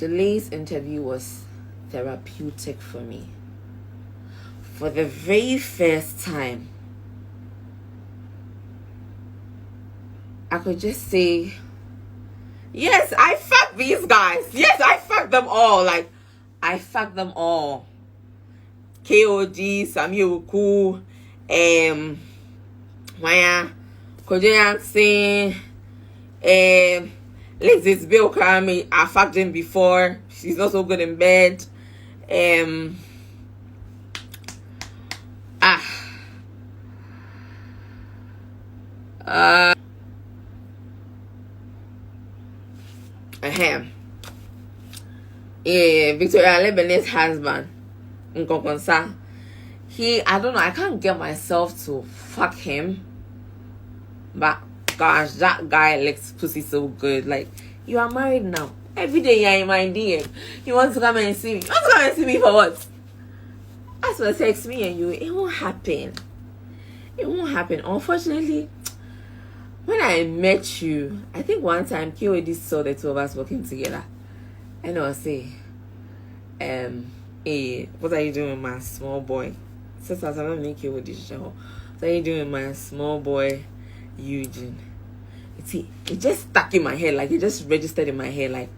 The Lay's interview was therapeutic for me. For the very first time, I could just say, yes, I fucked these guys. Yes, I fucked them all. Like, I fucked them all. KOD, Samuel Ku, Maya, Kojoyan Singh, Lexis Bill Karami. I fucked him before. She's not so good in bed. Victoria Lebanese husband, Nkokonsa. I don't know, I can't get myself to fuck him. But gosh, that guy likes pussy so good. Like, you are married now. Every day you're in my DM. You want to come and see me. You want to come and see me for what? As for sex, me and you, it won't happen. It won't happen. Unfortunately, when I met you, I think one time KOD saw the two of us working together. And I was saying, hey, what are you doing with my small boy? Since I was not making KOD show. What are you doing with my small boy, Eugene? See, it just stuck in my head, like it just registered in my head, like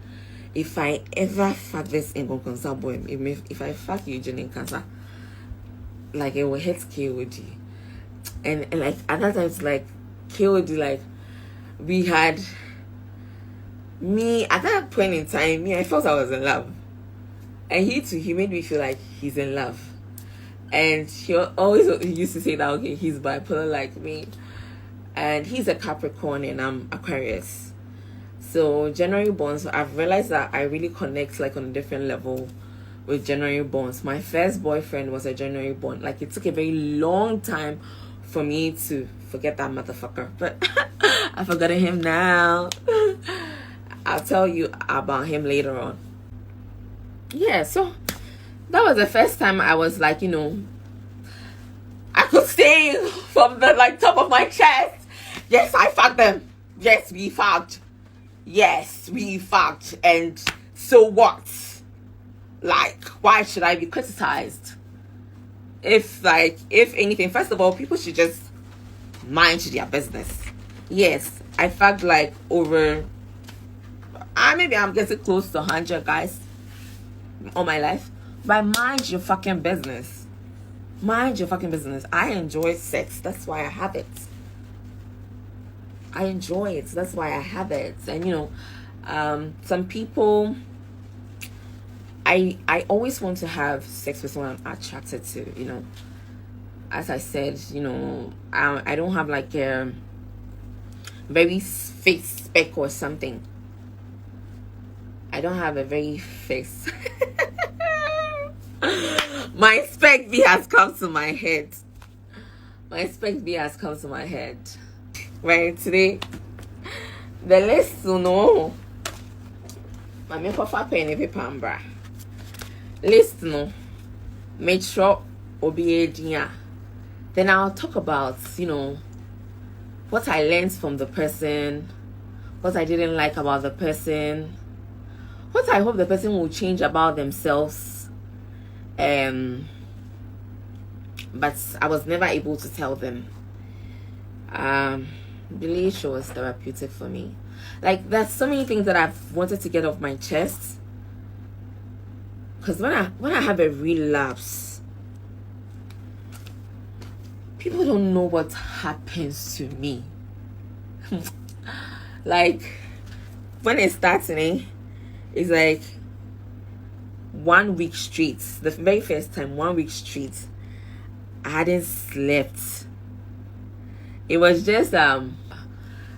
if I ever fuck this Nkokonsa boy, if I fuck Eugene in cancer, like it will hit KOD. And like at that time it's like KOD, like we had me at that point in time, I felt I was in love. And he made me feel like he's in love. And he always used to say that, okay, he's bipolar like me. And he's a Capricorn and I'm Aquarius. So January born, so I've realized that I really connect like on a different level with January borns. My first boyfriend was a January born. Like it took a very long time for me to forget that motherfucker. But I've forgotten him now. I'll tell you about him later on. Yeah, so that was the first time I was like, you know, I could say from the like top of my chest, yes, I fucked them. Yes, we fucked. Yes, we fucked. And so what? Like, why should I be criticized? If anything, first of all, people should just mind their business. Yes, I fucked like over, maybe I'm getting close to 100 guys all my life. But mind your fucking business. Mind your fucking business. I enjoy sex. That's why I have it. I enjoy it. That's why I have it. And you know, some people, I always want to have sex with someone I'm attracted to. You know, as I said, you know, I don't have like a very face spec or something. I don't have a very face. My spec B has come to my head. My spec B has come to my head. Right, today, the list to know. My make of a penny pambra. List no. Make sure obey. Then I'll talk about, you know, what I learned from the person, what I didn't like about the person, what I hope the person will change about themselves. But I was never able to tell them. Really, show was therapeutic for me. Like, there's so many things that I've wanted to get off my chest. Because when I have a relapse, people don't know what happens to me. Like, when it starts, it's like 1 week straight. The very first time, 1 week straight, I hadn't slept. It was just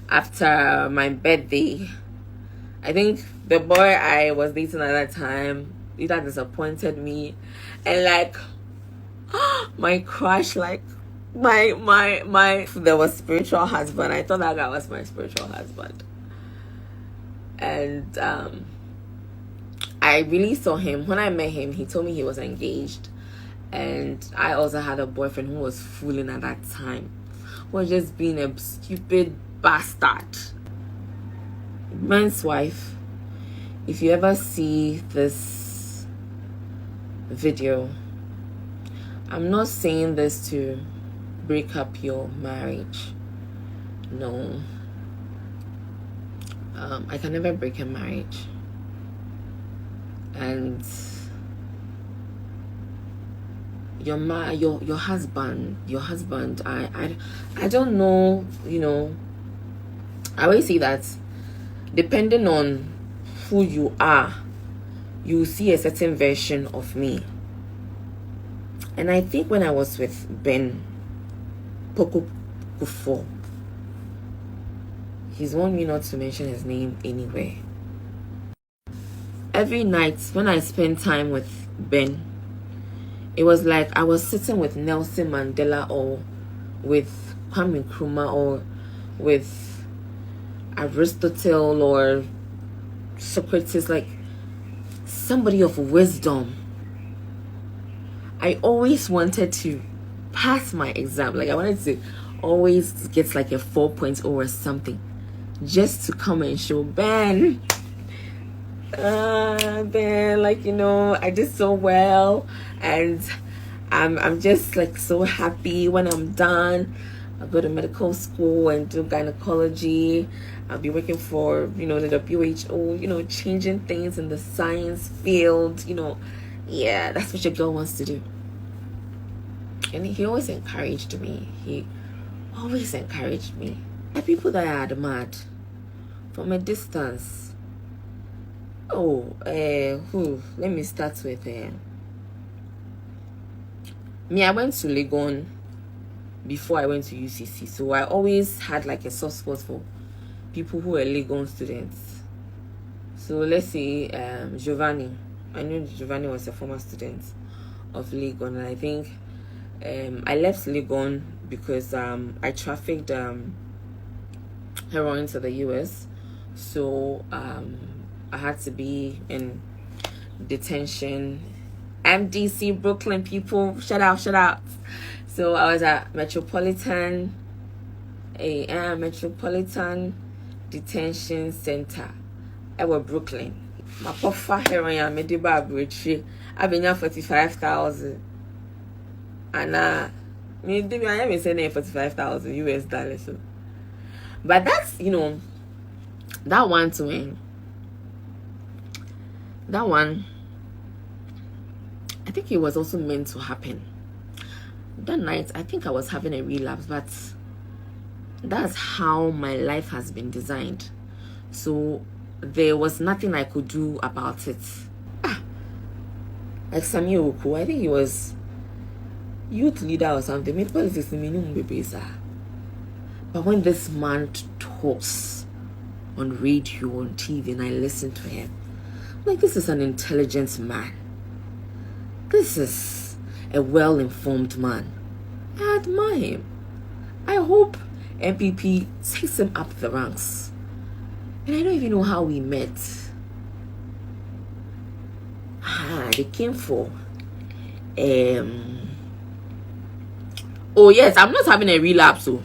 after my birthday. I think the boy I was dating at that time either disappointed me, and like my crush, like my there was spiritual husband. I thought that guy was my spiritual husband, and I really saw him. When I met him, he told me he was engaged, and I also had a boyfriend who was fooling at that time, was just being a stupid bastard. Man's wife, if you ever see this video, I'm not saying this to break up your marriage. No. I can never break a marriage. And your husband, I don't know, you know, I always say that depending on who you are, you see a certain version of me. And I think when I was with Ben Korkor, he's warned me not to mention his name anywhere. Every night when I spent time with Ben, it was like I was sitting with Nelson Mandela or with Kwame Nkrumah or with Aristotle or Socrates, like somebody of wisdom. I always wanted to pass my exam. Like I wanted to always get like a 4.0 or something, just to come and show Ben, like, you know, I did so well, and I'm just like so happy when I'm done. I'll go to medical school and do gynecology. I'll be working for, you know, the WHO, you know, changing things in the science field, you know. Yeah, that's what your girl wants to do. And he always encouraged me. He always encouraged me. The people that I admired from a distance. Oh, who? Let me start with me. I went to Legon before I went to UCC, so I always had like a soft spot for people who were Legon students. So let's say Giovanni. I know Giovanni was a former student of Legon, and I think I left Legon because I trafficked heroin to the US, so I had to be in detention. MDC, Brooklyn people, shout out. So I was at Metropolitan Detention Center. I was Brooklyn. My papa heroin made the bridge. I've been here 45,000. And I am saying 45,000 US dollars. So. But that's, you know, that one to win. That one, I think it was also meant to happen. That night, I think I was having a relapse, but that's how my life has been designed. So there was nothing I could do about it. Like Samuel Oku, I think he was youth leader or something. Made politics in minimum babies. But when this man talks on radio, on TV, and I listen to him, I'm like, this is an intelligent man. This is a well-informed man. I admire him. I hope MPP takes him up the ranks. And I don't even know how we met. They came for oh yes, I'm not having a relapse. So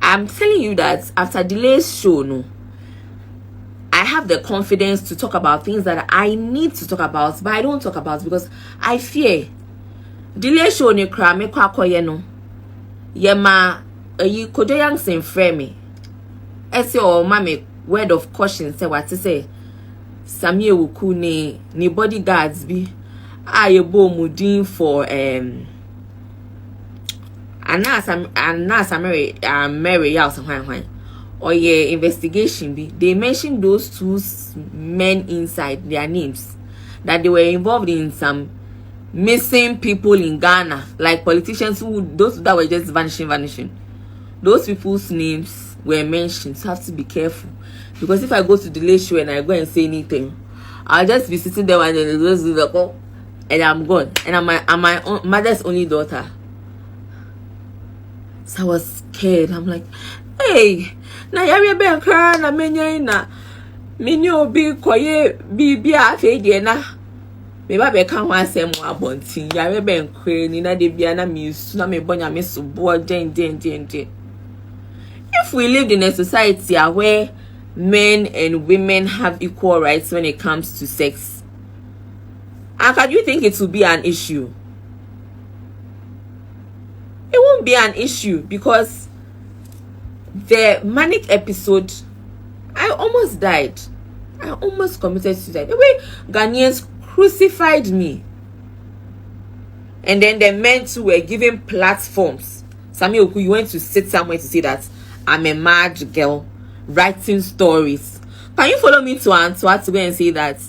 I'm telling you that after Delay's show, no, I have the confidence to talk about things that I need to talk about, but I don't talk about because I fear. Delay show ni kra me kwa koye no. Ye ma yi kodoyang sen frame me. Ese o ma me word of caution say what to say. Samuel Oku ni bodyguards bi aye bo mudin for Mary house hwan or yeah investigation be. They mentioned those two men inside their names, that they were involved in some missing people in Ghana, like politicians those that were just vanishing. Those people's names were mentioned, so I have to be careful, because if I go to the late show and I go and say anything, I'll just be sitting there and then just do the call and I'm gone, and I'm my mother's only daughter. So I was scared. I'm like, hey, na yari be kra na menya na menyo bi koye bibia afede na me ba be kan ho asem abontin yari be nkre ni na de bia na me su na me bonya me so bo den. If we lived in a society where men and women have equal rights when it comes to sex, and can you think it will be an issue? It won't be an issue, because the manic episode, I almost died. I almost committed suicide. The way Ghanaians crucified me. And then the men too were given platforms. Sami Oku, you went to sit somewhere to say that I'm a mad girl writing stories. Can you follow me to Antwerp to go and say that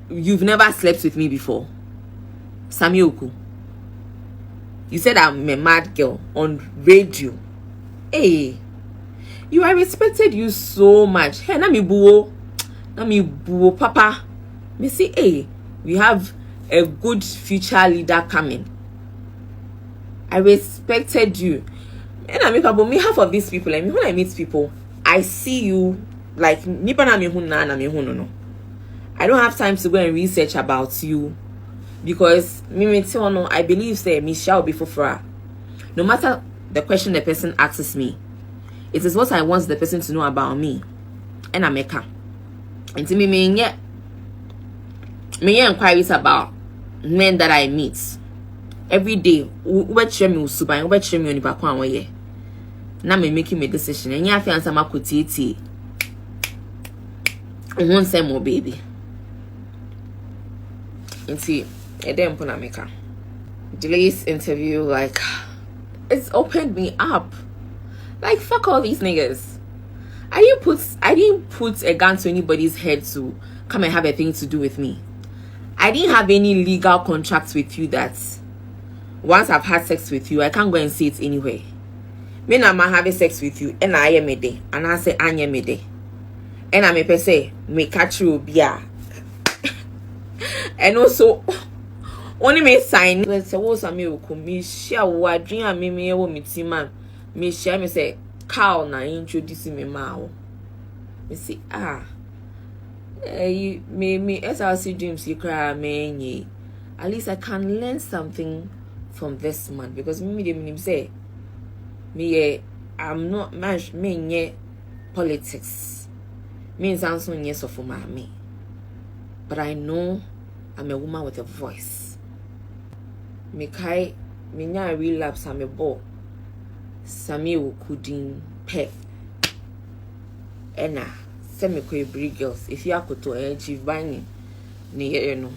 you've never slept with me before? Sami Oku, you said I'm a mad girl on radio. Hey, I respected you so much. Hey, Nami buo, papa. Me say, hey, we have a good future leader coming. I respected you. And I make up me half of these people. I mean, when I meet people, I see you like nipa na me hu na me hu no. I don't have time to go and research about you, because I believe say me shall be for. No matter the question the person asks me, it is what I want the person to know about me. And I make her. And to me inquiries about men that I meet every day. Now me making my decision, and you feel some akutiti. Won't say more, baby. And see, I didn't put America. Delays interview, like, it's opened me up. Like, fuck all these niggas. I didn't put a gun to anybody's head to come and have a thing to do with me. I didn't have any legal contracts with you that once I've had sex with you, I can't go and see it anywhere. Me na ma having sex with you, and I am a day, and I say I am a day, and I'm a say me catch you bia, and also only me sign. Let's say what's a me who me share what dream and me wo me team man me share me say cow na introduce me ma. Me say me SRC dreams you cry me. At least I can learn something from this man, because me say. I'm not much me politics. Means I'm so yes of me. But I know I'm a woman with a voice. Me relapse, I'm a ball. Sami Okudin pep. Ena, send me brig girls. If you are to chief buying near no.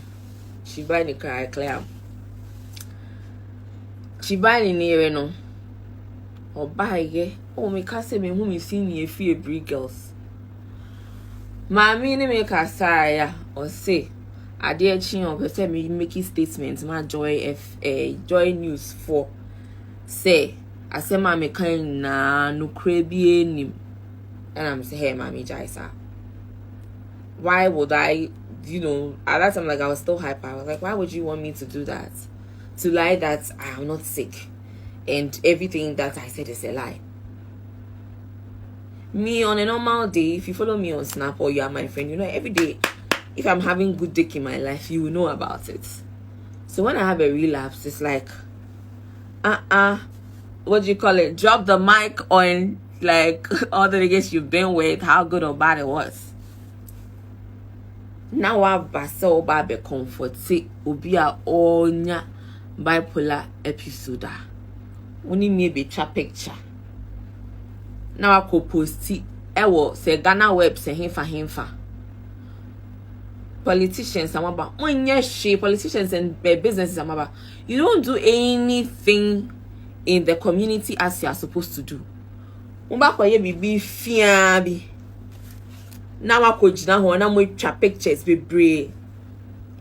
She buy the car clear. She buy near no. Or buy me case me whom you see me a few brig girls. Mammy make a saya or say I dare chin or say me making statements my joy joy news for say I say mammy kind na no crabby nim, and I'm say hey mammy jaisa. Why would I, at that time, like, I was still hyper. I was like, why would you want me to do that? To lie that I'm not sick and everything that I said is a lie. Me, on a normal day, if you follow me on Snap or you are my friend, every day, if I'm having good dick in my life, you will know about it. So when I have a relapse, it's like, what do you call it? Drop the mic on, like, all the niggas you've been with, how good or bad it was. Now I've so bad be comforted obi a onya bipolar episode. Only maybe cha picture. Now I could post it. Ewo say Ghana web say himfa. Politicians are about politicians and businesses are about. You don't do anything in the community as you are supposed to do. Umba kwa ye bibi fiabi. Now I could now na mo twa pictures be brave.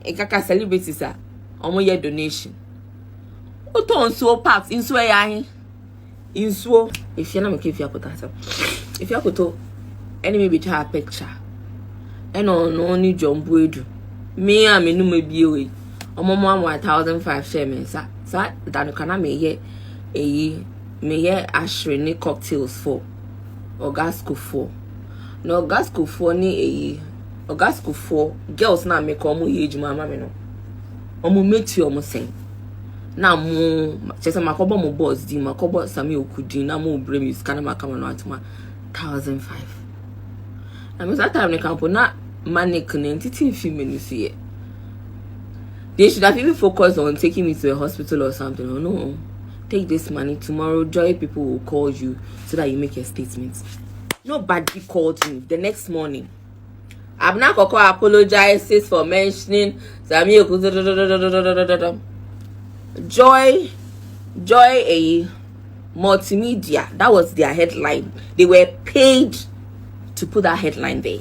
Ekaka celebrities are omo ye donation. Oton so parks in so ya in so if you na make if you put that if you put enemy be twa picture eno no ni jombo edu me am enu ma bi we omo mo 1005 share me sa that kana me ye ashre ni cocktails for Ogasco 4. No Ogasco 4 ni Ogasco 4 girls na make omo ye ejuma mama no omo meti omo sen na mo chese makobo mo boss di makobo Sami Okudin na mo bremi scan makama no atuma 1005 I mean, that time they can put not money connected female see. They should have even focused on taking me to a hospital or something. Oh no, take this money tomorrow. Joy people will call you so that you make your statements. Nobody called me. The next morning, Abena Korkor apologizes for mentioning Sami Joy a multimedia. That was their headline. They were paid to put that headline there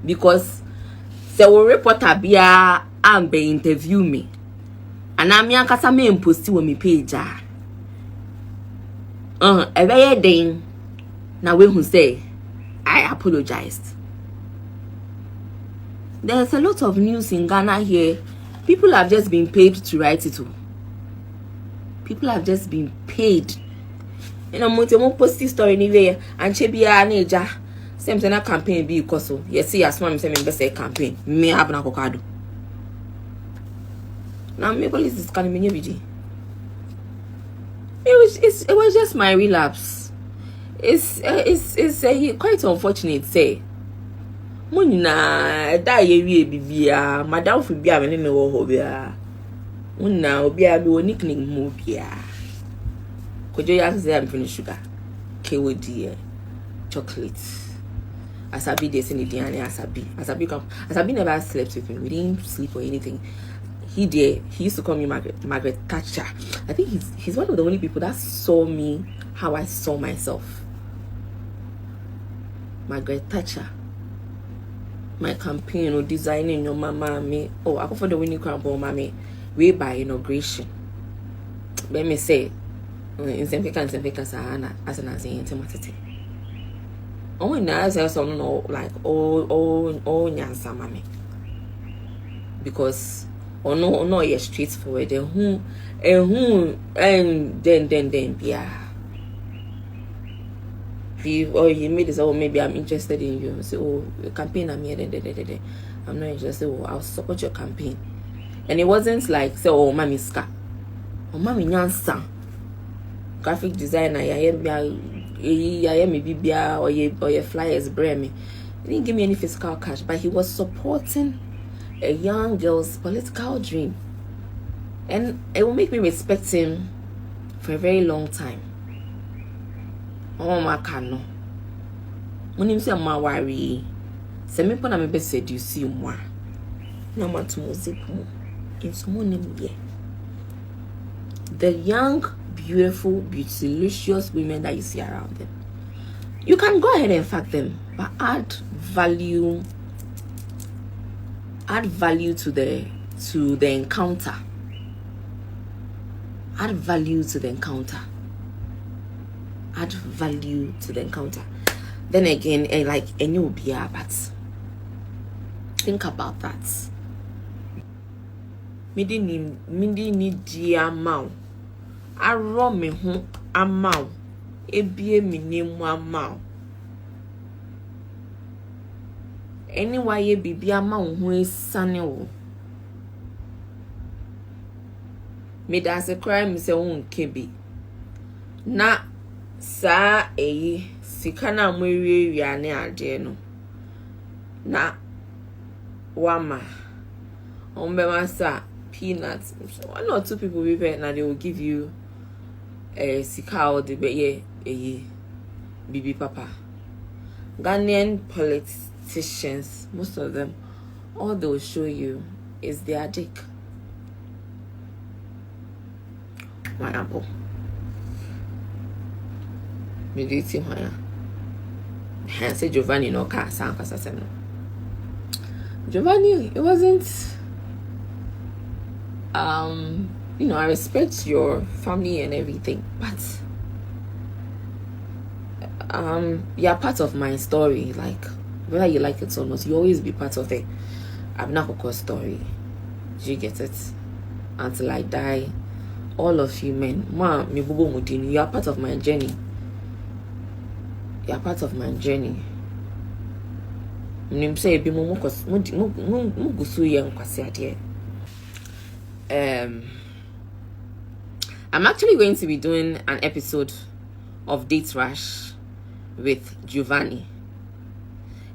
because the reporter bia and be interview me, and I'm young cause I'm imposti when me page. A very day now we who say I apologized. There's a lot of news in Ghana here. People have just been paid to write it. People have just been paid. You know, mo post this story anyway, and she be a neja. Same thing campaign be because so. Yes, see, as mom say me best campaign. Me Abena Korkor. Now me police is calling me every. It was just my relapse. It's quite unfortunate say. Munna die we bibia madam for bia me ne wo ho bia. Munna obi a do nickname mu bia. Kojo ya say am finish sugar. KOD chocolate. Asabi dey send it and Asabi never slept with me. We didn't sleep or anything. He used to call me Margaret Thatcher. I think he's one of the only people that saw me how I saw myself. Margaret Thatcher. My campaign or designing your mama me. Oh, I go for the winning crown for mommy. Way by inauguration. Let me say in Sempeka Sahana as an intimacy. Oh, now I some no like oh nyansa mami. Because no you're straightforward and then yeah. He made this, oh, maybe I'm interested in you. Say, oh, your campaign, I'm here, I'm not interested. Oh, I'll support your campaign. And it wasn't like, say, oh, mommy ska. Oh, mommy nyansa. Graphic designer, I am or your flyers, brand me. He didn't give me any physical cash, but he was supporting a young girl's political dream. And it will make me respect him for a very long time. Oh my cano. When him say my worry, say me put me be seduce you more. No matter to music mo. It's more name yeah. The young, beautiful, beautylicious women that you see around them. You can go ahead and fuck them, but add value to the encounter. Add value to the encounter. Add value to the encounter. Then again, like any obia, but think about that. Midi ni dia mau. Aro me ho amau. Ebie mi nemu amau. Anyway, ye bibi amau ho esane wo. Me da se crime se won kebi. Na sa sika na mwewe ane ade no na wama ombe masa peanuts. One or two people we pay, now they will give you a sika or the bibi papa. Ghanaian politicians, most of them, all they will show you is their dick. My apple. Mediti hoya. I said Giovanni no car no. Giovanni, it wasn't I respect your family and everything, but you're part of my story. Like whether you like it or not, you always be part of the Abena Korkor story. Do you get it? Until I die, all of you men, you are part of my journey. You are part of my journey. I'm actually going to be doing an episode of Date Rash with Giovanni.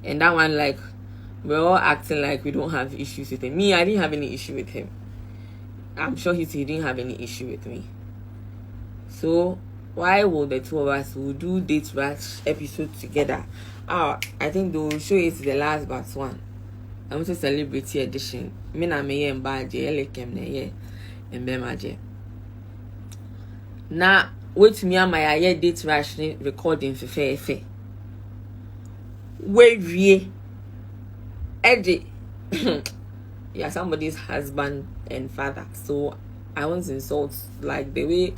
And that one, like, we're all acting like we don't have issues with him. Me, I didn't have any issue with him. I'm sure he didn't have any issue with me. So why will the two of us will do Date Rush episode together? I think they will show it the last but one. I'm to celebrity edition. Me na me and baje elekem na ye embemaje. Na wait me am my Date Rush recording fe. Where we Eddie yeah, somebody's husband and father. So I want to insult like the way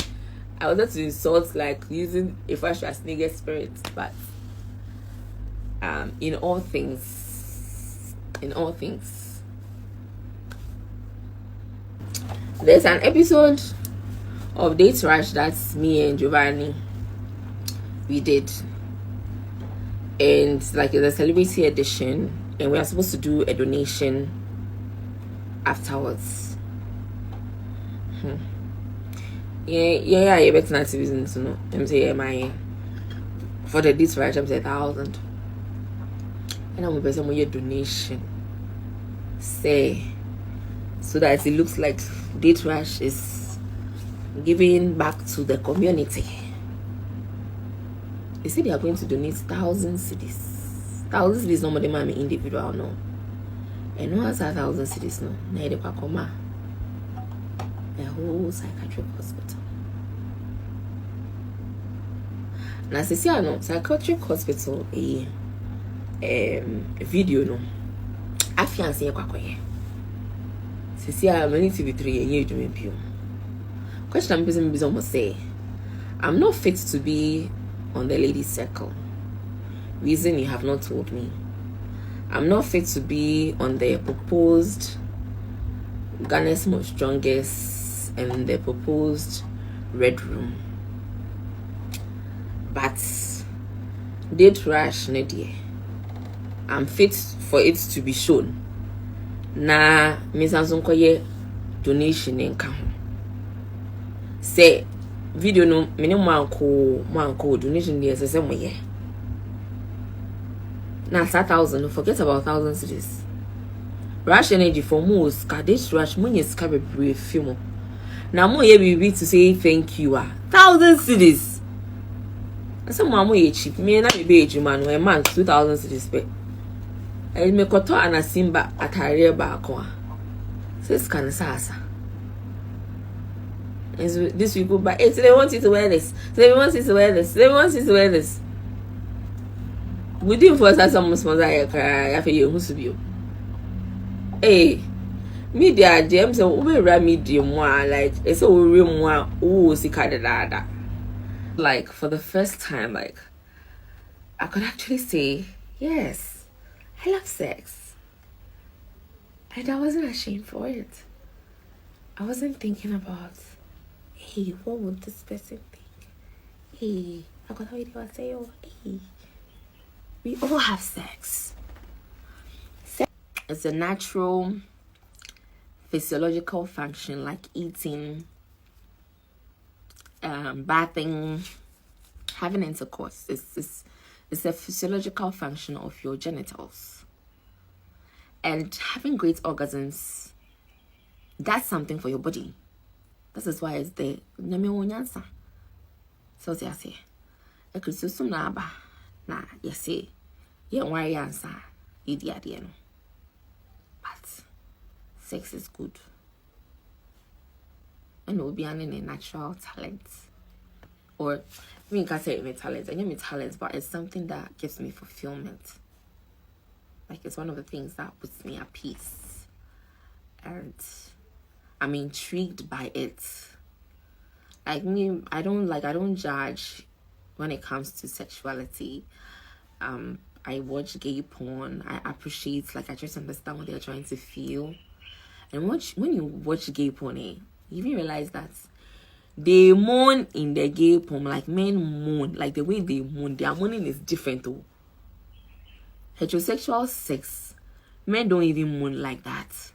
I wanted to insult like using a fresh as nigga spirit, but in all things, there's an episode of Date Rush that's me and Giovanni we did, and like it's a celebrity edition, and we are supposed to do a donation afterwards. Yeah, better not to reason to know. I'm saying my for the Date Rush, I'm saying 1,000. And I'm going to donation. Say so that it looks like Date Rush is giving back to the community. They say they are going to donate 1,000 cedis. 1,000 cedis no more than my individual no. And no has 1,000 cedis no. Na ede kwa koma. A whole psychiatric hospital. Now, see, I know psychiatric hospital video no. I fiance ye kwakoye. See, I need to be 3 years to me. Question I'm busy almost say, I'm not fit to be on the ladies' circle. Reason you have not told me. I'm not fit to be on the proposed Ghana's most strongest and the proposed red room. But Date Rush Nedie, I'm fit for it to be shown. Na Miss Anzonkoye donation income. Say video no minimum manko donation there say way. Na 1,000, forget about 1,000 cities. Rush energy for most Date Rush money is carry brave film. Now more ye be to say thank you 1,000 cities. Some mama ye cheap. Me na be age man a month 2,000 cities pay. I me koto anasimba atare ba ko. Says can sasa. This people buy it. They want you to wear this. They want you to wear this. They want you to wear this. We didn't force us some sponsor after you who you. Hey, media James so we run medium one like it's a real one. Oh, see da. Like for the first time, like I could actually say, yes, I love sex. And I wasn't ashamed for it. I wasn't thinking about, hey, what would this person think? Hey, I got how to say, oh, hey, we all have sex. Sex is a natural physiological function like eating, bathing, having intercourse. It's a physiological function of your genitals. And having great orgasms, that's something for your body. This is why it's there. So I say, I could so na you say, yeah, why answer, idiot, but sex is good. And it will be an natural talent. Or I mean, I can't say it's talent. I know it's talent, but it's something that gives me fulfillment. Like it's one of the things that puts me at peace. And I'm intrigued by it. Like me, I don't judge when it comes to sexuality. I watch gay porn. I appreciate, like I try to understand what they're trying to feel. And when you watch gay porn, you even realize that they moan in the gay porn like men moan. Like the way they moan, their moaning is different though. Heterosexual sex, men don't even moan like that.